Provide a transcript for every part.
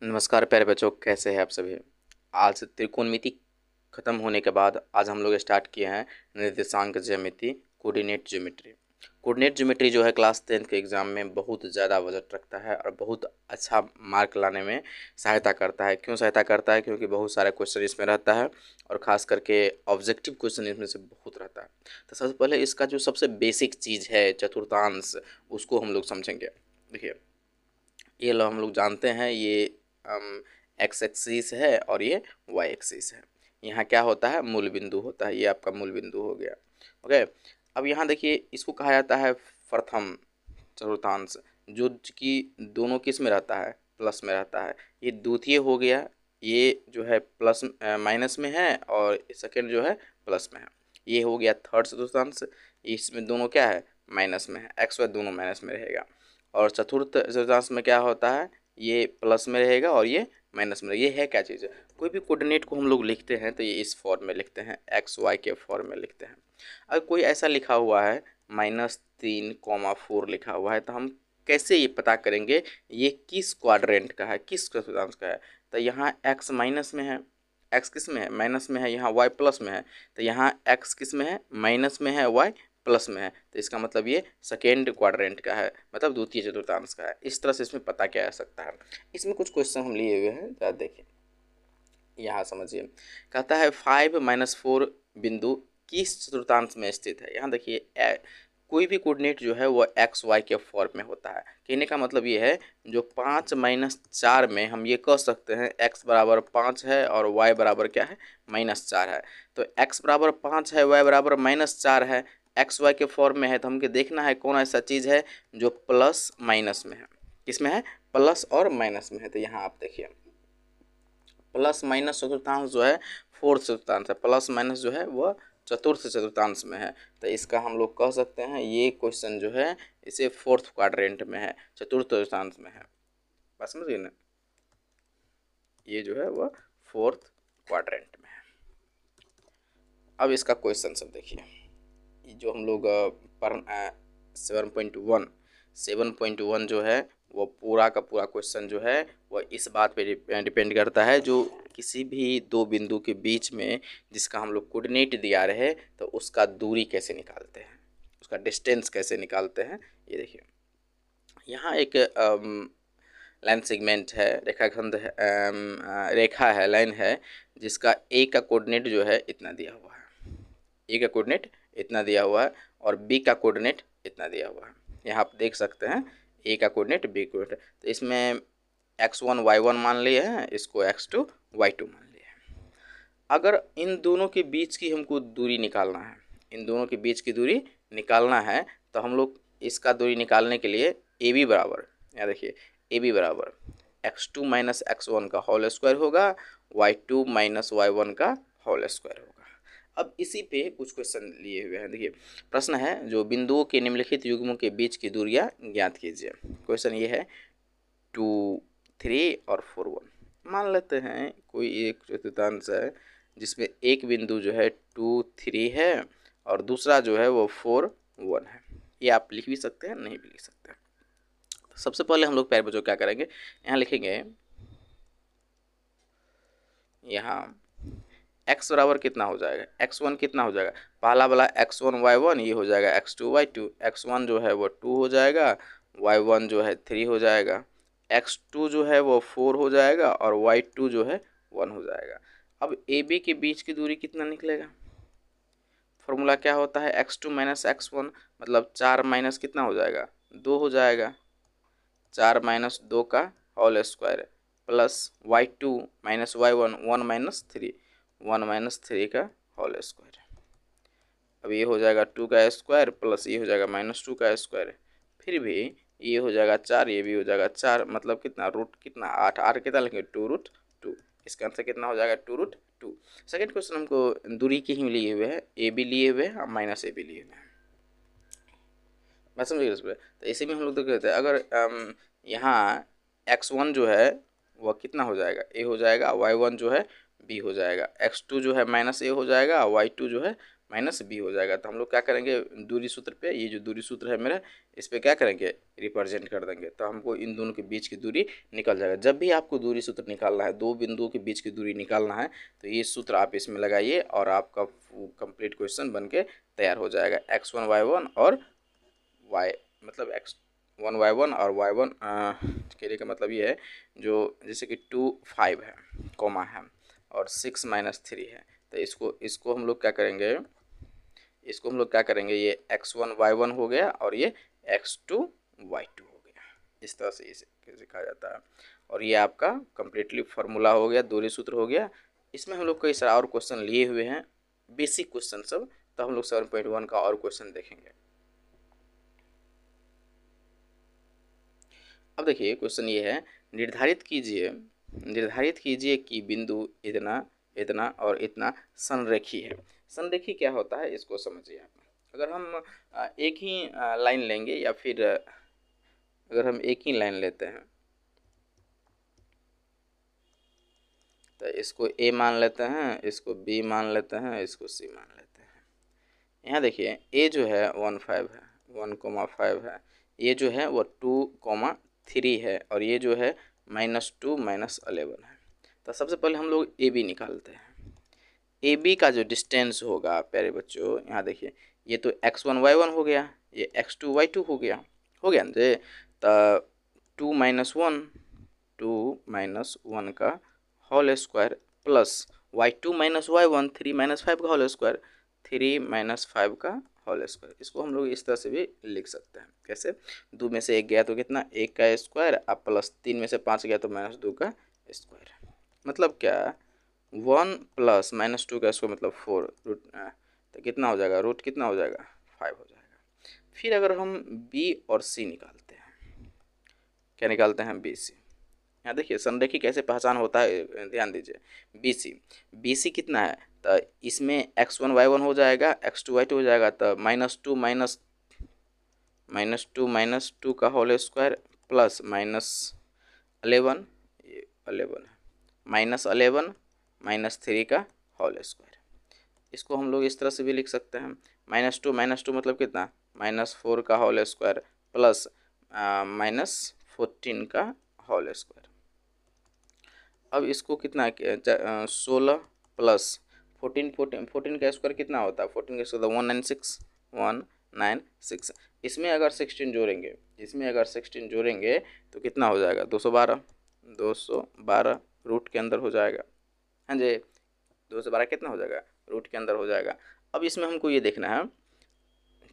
नमस्कार प्यारे बच्चों, कैसे हैं आप सभी। आज त्रिकोणमिति खत्म होने के बाद आज हम लोग स्टार्ट किए हैं निर्देशांक ज्यामिति, कोऑर्डिनेट ज्योमेट्री। कोऑर्डिनेट ज्योमेट्री जो है क्लास 10 के एग्ज़ाम में बहुत ज़्यादा वजन रखता है और बहुत अच्छा मार्क लाने में सहायता करता है। क्यों सहायता करता है? क्योंकि बहुत सारे क्वेश्चन इसमें रहता है और ख़ास करके ऑब्जेक्टिव क्वेश्चन इसमें से बहुत रहता है। तो सबसे पहले इसका जो सबसे बेसिक चीज़ है चतुर्थांश, उसको हम लोग समझेंगे। देखिए, ये लो हम लोग जानते हैं, ये एक्स एक्सिस है और ये वाई एक्सिस है। यहाँ क्या होता है? मूल बिंदु होता है। ये आपका मूल बिंदु हो गया। ओके, अब यहाँ देखिए, इसको कहा जाता है प्रथम चतुर्थांश, जो कि दोनों किस में रहता है? प्लस में रहता है। ये द्वितीय हो गया, ये जो है प्लस माइनस में है और सेकंड जो है प्लस में है। ये हो गया थर्ड चतुर्थांश, इसमें दोनों क्या है? माइनस में है। एक्स वाई दोनों माइनस में रहेगा। और चतुर्थ चतुर्थांश में क्या होता है? ये प्लस में रहेगा और ये माइनस में। ये है क्या चीज़ है? कोई भी कोऑर्डिनेट को हम लोग लिखते हैं तो ये इस फॉर्म में लिखते हैं, एक्स वाई के फॉर्म में लिखते हैं। अगर कोई ऐसा लिखा हुआ है -3,4 लिखा हुआ है, तो हम कैसे ये पता करेंगे ये किस क्वाड्रेंट का है, किस चतुर्थांश का है? तो यहाँ एक्स माइनस में है, एक्स किस में है? माइनस में है। यहाँ वाई प्लस में है, तो यहाँ एक्स किस में है? माइनस में है, वाई प्लस में है। तो इसका मतलब ये सेकेंड क्वाड्रेंट का है, मतलब द्वितीय चतुर्थांश का है। इस तरह से इसमें पता किया जा सकता है। इसमें कुछ क्वेश्चन हम लिए हुए हैं, तो देखिए यहाँ समझिए। कहता है 5-4 बिंदु किस चतुर्थांश में स्थित है? यहाँ देखिए, कोई भी कोऑर्डिनेट जो है वो एक्स वाई के फॉर्म में होता है। कहने का मतलब ये है, जो 5-4 में हम ये कह सकते हैं एक्स बराबर 5 है और वाई बराबर क्या है? -4 है। तो एक्स बराबर 5 है, वाई बराबर -4 है, एक्स वाई के फॉर्म में है, तो हमको देखना है कौन ऐसा चीज़ है जो प्लस माइनस में है। किसमें है? प्लस और माइनस में है। तो यहाँ आप देखिए, प्लस माइनस चतुर्थांश जो है फोर्थ चतुर्थांश है, प्लस माइनस जो है वह चतुर्थ चतुर्थांश में है। तो इसका हम लोग कह सकते हैं ये क्वेश्चन जो है इसे फोर्थ क्वाड्रेंट में है, चतुर्थ चतुर्थांश में है। बात समझिए ना, ये जो है वह फोर्थ क्वाड्रेंट में है। अब इसका क्वेश्चन सब देखिए, जो हम लोग पर 7.1 जो है वो पूरा का पूरा क्वेश्चन जो है वह इस बात पे डिपेंड करता है, जो किसी भी दो बिंदु के बीच में जिसका हम लोग कोऑर्डिनेट दिया रहे तो उसका दूरी कैसे निकालते हैं, उसका डिस्टेंस कैसे निकालते हैं। ये देखिए, यहाँ एक लाइन सेगमेंट है, रेखाखंड है, रेखा है, लाइन है, जिसका ए का कोऑर्डिनेट जो है इतना दिया हुआ है, ए का कोऑर्डिनेट इतना दिया हुआ है और बी का कोऑर्डिनेट इतना दिया हुआ है। यहाँ आप देख सकते हैं ए का कोऑर्डिनेट, बी कोऑर्डिनेट। तो इसमें x1 y1 मान लिए हैं, इसको x2 y2 मान लिए हैं। अगर इन दोनों के बीच की हमको दूरी निकालना है, इन दोनों के बीच की दूरी निकालना है, तो हम लोग इसका दूरी निकालने के लिए ए बी बराबर, यहाँ देखिए, ए बी बराबर x2 माइनस x1 का होल स्क्वायर होगा, y2 माइनस y1 का होल स्क्वायर होगा। अब इसी पे कुछ क्वेश्चन लिए हुए हैं। देखिए, प्रश्न है, जो बिंदुओं के निम्नलिखित युग्मों के बीच की दूरियां ज्ञात कीजिए। क्वेश्चन ये है 2, 3 और 4, 1। मान लेते हैं कोई एक चतुर्थांश है जिसमें एक बिंदु जो है 2, 3 है और दूसरा जो है वो 4, 1 है। ये आप लिख भी सकते हैं, नहीं भी लिख सकते हैं। तो सबसे पहले हम लोग प्यारे बच्चों क्या करेंगे, यहाँ लिखेंगे, यहाँ x बराबर कितना हो जाएगा? x1 कितना हो जाएगा? पहला वाला x1 y1, ये हो जाएगा x2 y2। x1 जो है वो 2 हो जाएगा, y1 जो है 3 हो जाएगा, x2 जो है वो 4 हो जाएगा और y2 जो है 1 हो जाएगा। अब ए बी के बीच की दूरी कितना निकलेगा? फॉर्मूला क्या होता है? x2 माइनस x1, मतलब 4 माइनस कितना हो जाएगा? 2 हो जाएगा। 4 माइनस 2 का whole square plus y2 minus y1, 1 minus 3, 1 minus 3 का होल स्क्वायर। अब ये हो जाएगा 2 का स्क्वायर प्लस ये हो जाएगा -2 का स्क्वायर, फिर भी ये हो जाएगा 4, ये भी हो जाएगा 4, मतलब कितना? रूट कितना? 8, 8 कितना लेंगे? 2√2। इसका आंसर कितना हो जाएगा? 2√2। सेकेंड क्वेश्चन हमको दूरी के ही लिए हुए हैं, ए बी लिए हुए हैं और माइनस ए बी लिए हुए हैं। बात समझिए इस पर। तो इसी में हम लोग देख रहे थे, अगर यहाँ x1 जो है वह कितना हो जाएगा? ए हो जाएगा, y1 जो है बी हो जाएगा, x2 जो है -a हो जाएगा, y2 जो है माइनस बी हो जाएगा। तो हम लोग क्या करेंगे, दूरी सूत्र पे, ये जो दूरी सूत्र है मेरा, इस पे क्या करेंगे, रिप्रेजेंट कर देंगे। तो हमको इन दोनों के बीच की दूरी निकल जाएगा। जब भी आपको दूरी सूत्र निकालना है, दो बिंदुओं के बीच की दूरी निकालना है, तो ये सूत्र आप इसमें लगाइए और आपका कंप्लीट क्वेश्चन बन के तैयार हो जाएगा। x1 y1 और y मतलब x1 y1 और y1 कहने का मतलब ये है, जो जैसे कि 2 5 है, कॉमा है, और 6 - 3 है। तो इसको हम लोग क्या करेंगे, इसको हम लोग क्या करेंगे, ये x1 y1 हो गया और ये x2 y2 हो गया। इस तरह से इसे लिखा जाता है। और ये आपका कम्प्लीटली फार्मूला हो गया, दूरी सूत्र हो गया। इसमें हम लोग कई सारे और क्वेश्चन लिए हुए हैं, बेसिक क्वेश्चन सब। तो हम लोग 7.1 का और क्वेश्चन देखेंगे। अब देखिए क्वेश्चन ये है, निर्धारित कीजिए कि बिंदु इतना, इतना और इतना संरेखी है। संरेखी क्या होता है, इसको समझिए आप। अगर हम एक ही लाइन लेंगे, या फिर अगर हम एक ही लाइन लेते हैं, तो इसको ए मान लेते हैं, इसको बी मान लेते हैं, इसको सी मान लेते हैं। यहाँ देखिए ए जो है 1 5 है, 1,5 है। ये जो है वो 2,3 है, और ये जो है -2 - 11 है। तो सबसे पहले हम लोग ए बी निकालते हैं। ए बी का जो डिस्टेंस होगा प्यारे बच्चों, यहाँ देखिए, ये तो x1 y1 हो गया, ये x2 y2 हो गया ना जी। तो 2 - 1 का whole square plus y2 - y1 3 - 5 का होल स्क्वायर, 3 - 5 का होल स्क्वायर। इसको हम लोग इस तरह से भी लिख सकते हैं। कैसे, 2 में से 1 गया तो कितना, 1 का स्क्वायर, अब प्लस 3 में से 5 गया तो -2 का स्क्वायर। मतलब क्या, 1 प्लस -2 का स्क्वायर मतलब 4 रूट, तो कितना हो जाएगा, रूट कितना हो जाएगा, 5 हो जाएगा। फिर अगर हम बी और सी निकालते हैं, क्या निकालते हैं, बी सी। यहाँ देखिए संरेखी कैसे पहचान होता है, ध्यान दीजिए। बी सी कितना है, तो इसमें x1 y1 हो जाएगा, x2 y2 हो जाएगा, तो -2 -2 का होल स्क्वायर प्लस -11, ये 11 है, -11 -3 का होल स्क्वायर। इसको हम लोग इस तरह से भी लिख सकते हैं, -2 मतलब कितना, -4 का होल स्क्वायर प्लस -14 का होल स्क्वायर। अब इसको कितना, 16 प्लस 14 का स्क्वायर कितना होता है, 14 का स्क्वायर 196। इसमें अगर 16 जोड़ेंगे तो कितना हो जाएगा, 212 रूट के अंदर हो जाएगा। हाँ जी, 212 कितना हो जाएगा, रूट के अंदर हो जाएगा। अब इसमें हमको ये देखना है,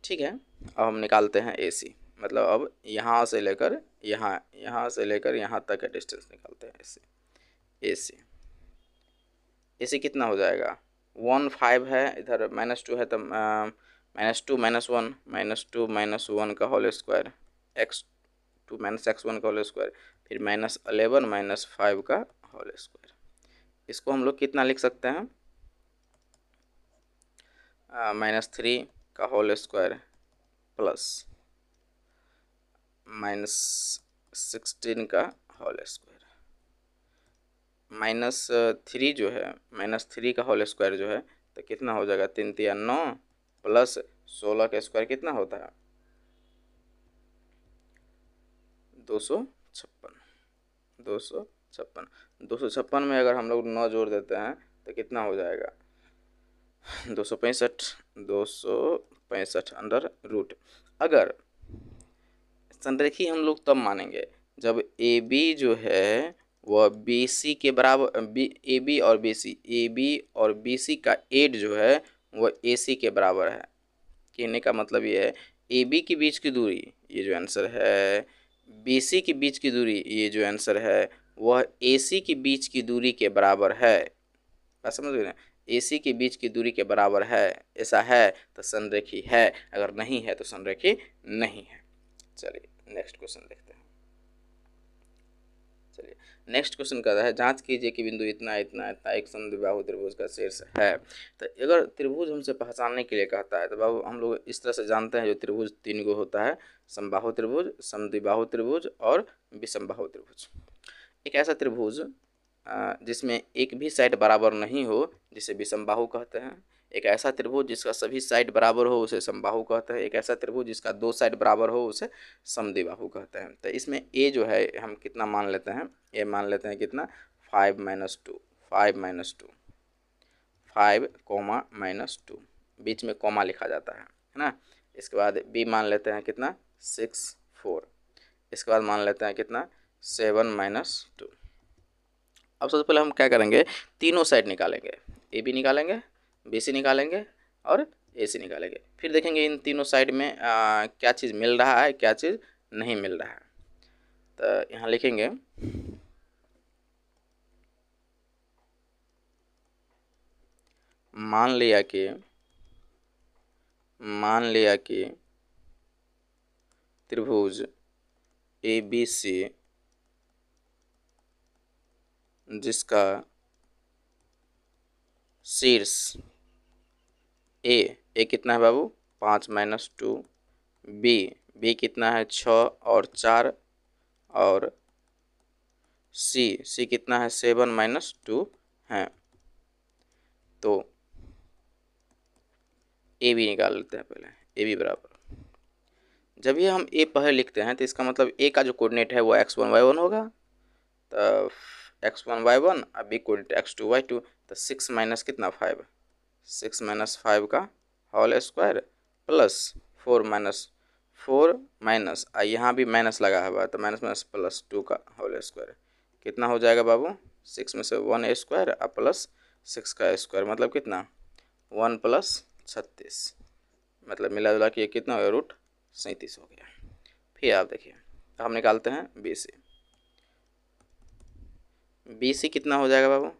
ठीक है। अब हम निकालते हैं ए सी, मतलब अब यहाँ से लेकर यहाँ से लेकर यहाँ तक का डिस्टेंस निकालते हैं ए सी कितना हो जाएगा, 1 5 है, इधर -2 है, तो -2 - 1 -2 - 1 का होल स्क्वायर, x2 - x1 का होल स्क्वायर, फिर -11 - 5 का होल स्क्वायर। इसको हम लोग कितना लिख सकते हैं, -3 का होल स्क्वायर प्लस -16 का होल स्क्वायर, -3 जो है, -3 का होल स्क्वायर जो है, तो कितना हो जाएगा, 3 3 9 प्लस 16 का स्क्वायर कितना होता है, 256 में अगर हम लोग 9 जोड़ देते हैं तो कितना हो जाएगा, 265 अंडर रूट। अगर संरेखी हम लोग तब मानेंगे जब ए बी जो है वह बी सी के बराबर, ए बी और बी सी का एड जो है वह ए सी के बराबर है। कहने का मतलब ये है, ए बी के बीच की दूरी, ये जो आंसर है, बी सी के बीच की दूरी, ये जो आंसर है, वह ए सी के बीच की दूरी के बराबर है। बात समझ गए ना, ए सी के बीच की दूरी के बराबर है, ऐसा है तो संरेखी है, अगर नहीं है तो संरेखी नहीं है। चलिए नेक्स्ट क्वेश्चन देखते हैं। चलिए नेक्स्ट क्वेश्चन कहता है, जांच कीजिए कि बिंदु इतना इतना इतना एक समद्विबाहु त्रिभुज का शीर्ष है। तो अगर त्रिभुज हमसे पहचानने के लिए कहता है, तो बाबू हम लोग इस तरह से जानते हैं, जो त्रिभुज 3 गो होता है, समबाहु त्रिभुज, समद्विबाहु त्रिभुज और विषमबाहु त्रिभुज। एक ऐसा त्रिभुज जिसमें एक भी साइड बराबर नहीं हो, जिसे विषमबाहु कहते हैं। एक ऐसा त्रिभुज जिसका सभी साइड बराबर हो उसे समबाहु कहते हैं, एक ऐसा त्रिभुज जिसका दो साइड बराबर हो उसे समद्विबाहु कहते हैं। तो इसमें ए जो है हम कितना मान लेते हैं, ए मान लेते हैं कितना 5 - 2, 5 - 2, 5, -2, बीच में कॉमा लिखा जाता है ना। इसके बाद बी मान लेते हैं कितना 6, 4। इसके बाद मान लेते हैं कितना 7 - 2। अब सबसे पहले हम क्या करेंगे, तीनों साइड निकालेंगे, ए बी निकालेंगे, बी सी निकालेंगे और ए सी निकालेंगे। फिर देखेंगे इन तीनों साइड में क्या चीज़ मिल रहा है, क्या चीज़ नहीं मिल रहा है। तो यहाँ लिखेंगे मान लिया कि त्रिभुज ए बी सी जिसका शीर्ष ए कितना है बाबू 5 - 2, बी कितना है 6 और 4 और सी कितना है 7 - 2 है। तो ए बी निकाल लेते हैं पहले, ए बी बराबर, जब ये हम ए पहले लिखते हैं तो इसका मतलब ए का जो कोऑर्डिनेट है वो x1 y1 होगा। तो x1 y1 और बी कोऑर्डिनेट x2 y2। तो 6 माइनस कितना 5, 6 - 5 का होल स्क्वायर प्लस 4 माइनस यहाँ भी माइनस लगा हुआ है तो माइनस प्लस 2 का होल स्क्वायर कितना हो जाएगा बाबू 6 में से 1 स्क्वायर और प्लस 6 का स्क्वायर मतलब कितना 1 + 36, मतलब मिला जुला के कितना हो गया √37 हो गया। फिर आप देखिए तो हम निकालते हैं बी सी कितना हो जाएगा बाबू।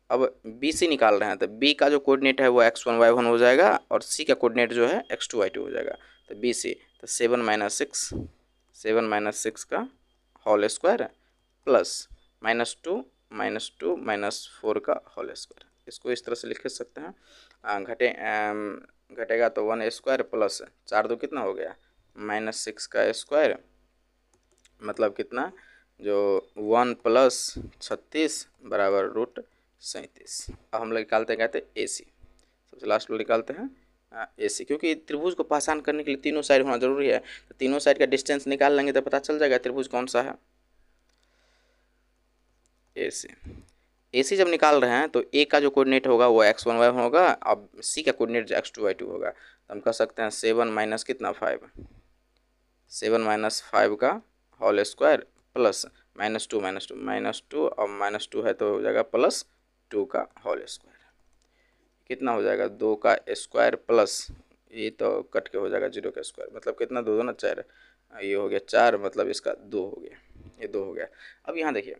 अब बी सी निकाल रहे हैं तो बी का जो कोऑर्डिनेट है वो x1 y1 हो जाएगा और सी का कोऑर्डिनेट जो है x2 y2 हो जाएगा। तो बी सी तो 7 - 6 का होल स्क्वायर प्लस -2 -4 का होल स्क्वायर। इसको इस तरह से लिख सकते हैं, घटेगा तो 1 स्क्वायर प्लस 4 2 कितना हो गया -6 का स्क्वायर मतलब कितना जो 1 + 36 बराबर √37। अब हम लोग निकालते हैं कहते हैं ए सी, सबसे लास्ट में निकालते हैं ए सी, क्योंकि त्रिभुज को पहचान करने के लिए तीनों साइड होना जरूरी है। तो तीनों साइड का डिस्टेंस निकाल लेंगे तो पता चल जाएगा त्रिभुज कौन सा है। ए सी जब निकाल रहे हैं तो ए का जो कोऑर्डिनेट होगा वो x1 y1 होगा और सी का कोऑर्डिनेट x2 y2 होगा। तो हम कह सकते हैं 7 माइनस कितना 5, 7 - 5 का होल स्क्वायर प्लस -2 और -2 है तो हो जाएगा +2 का होल स्क्वायर कितना हो जाएगा 2 का स्क्वायर प्लस ये तो कट के हो जाएगा 0 का स्क्वायर मतलब कितना 2 2 ना 4, ये हो गया 4 मतलब इसका 2 हो गया, ये 2 हो गया। अब यहाँ देखिए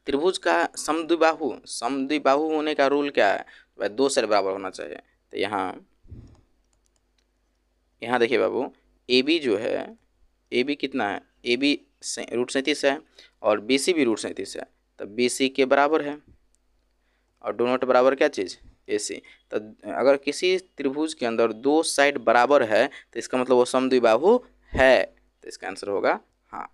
त्रिभुज का समद्विबाहु होने का रूल क्या है, भाई दो साइड बराबर होना चाहिए। तो यहाँ देखिए बाबू ए बी जो है ए बी कितना है ए बी √37 है और बी सी भी √37 है। तो बी सी के बराबर है और दोनों के बराबर क्या चीज़ ए सी। तो अगर किसी त्रिभुज के अंदर दो साइड बराबर है तो इसका मतलब वो समद्विबाहु है। तो इसका आंसर होगा हाँ।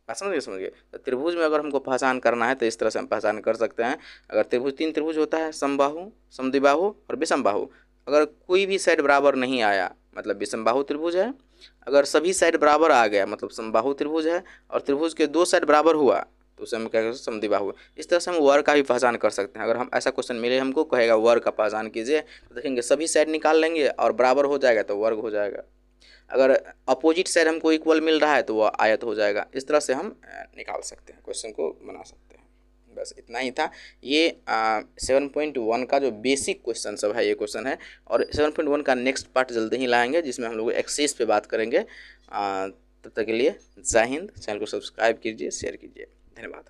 समझ गए। तो त्रिभुज में अगर हमको पहचान करना है तो इस तरह से हम पहचान कर सकते हैं। अगर त्रिभुज 3 त्रिभुज होता है समबाहु, समद्विबाहु और विषमबाहु, अगर कोई भी साइड बराबर नहीं आया मतलब विषमबाहु त्रिभुज है, अगर सभी साइड बराबर आ गया मतलब समबाहु त्रिभुज है, और त्रिभुज के दो साइड बराबर हुआ तो उसे हम क्या कहते हैं समद्विबाहु। इस तरह से हम वर्ग का भी पहचान कर सकते हैं। अगर हम ऐसा क्वेश्चन मिले हमको कहेगा वर्ग का पहचान कीजिए तो देखेंगे सभी साइड निकाल लेंगे और बराबर हो जाएगा तो वर्ग हो जाएगा। अगर अपोजिट साइड हमको इक्वल मिल रहा है तो वह आयत हो जाएगा। इस तरह से हम निकाल सकते हैं, क्वेश्चन को बना सकते हैं। बस इतना ही था। ये 7.1 का जो बेसिक क्वेश्चन सब है ये क्वेश्चन है, और 7.1 का नेक्स्ट पार्ट जल्दी ही लाएंगे जिसमें हम लोग एक्सेस पे बात करेंगे। तब तक के लिए जय हिंद। चैनल को सब्सक्राइब कीजिए, शेयर कीजिए। धन्यवाद।